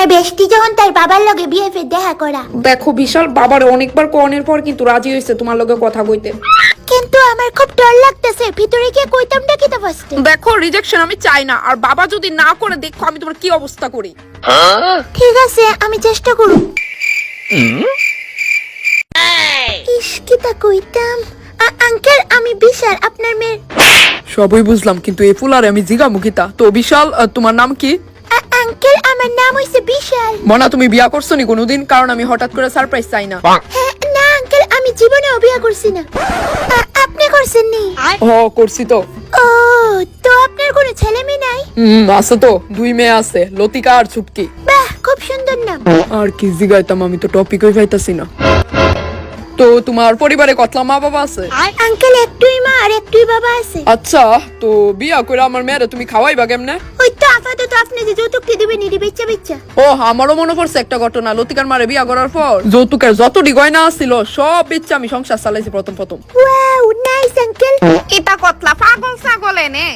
আমার বেষ্টি যখন তার বাবার লগে বিয়ে ফের দেখা করা। দেখো বিশাল, বাবার অনেকবার কোনের পর কিন্তু রাজি হয়েছে তোমার লগে কথা কইতে। কিন্তু আমার খুব ডর লাগতেছে, ভিতরে গিয়ে কইতামটা কি তা ফার্স্টে। দেখো রিজেকশন আমি চাই না, আর বাবা যদি না করে দেখো আমি তোমার কি অবস্থা করি। ঠিক আছে, আমি চেষ্টা করব। ইস কি তা কইতাম। আঙ্কেল, আমি বিশাল, আপনার মেয়ে। সবই বুঝলাম, কিন্তু এই ফুলারে আমি জিগামুখিতা। তো বিশাল, তোমার নাম কি? আঙ্কেল, আমার নাম হইছে বিশাল। মনা, তুমি বিয়া করছো নি কোনোদিন? কারণ আমি হঠাৎ করে সারপ্রাইজ চাই না। হ্যাঁ, না আঙ্কেল, আমি জীবনেও বিয়ে করছি না। আপনি করছেন নি? ও, করছি তো। ও, তো আপনার কোনো ছেলে মেয়ে নাই? আছে তো, 2 মেয়ে আছে, লতিকা আর ছুটকি। বাহ, খুব সুন্দর নাম। আর কি জিগাইতাম, আমি তো টপিকই পাইতাছি না। তো তোমার পরিবারে কতলা মা বাবা আছে? আঙ্কেল, একটুই মা আর একটুই বাবা আছে। আচ্ছা, তো বিয়া করে আমার মেয়েরে তুমি খাওয়াইবা কেমনে? ওই তো আপাতত আপনি যে যৌতুকটি দিবেন নিরি বেচ্চা বেচ্চা। ও, আমারও মনে পড়ছে একটা ঘটনা। লতিকার মারে বিয়া করার পর যৌতুকের যতটি গয়না ছিল সব বেচে আমি সংসার চালাইছি প্রথম। Wow, nice uncle. এটা কতলা পাগল ছাগল এনে।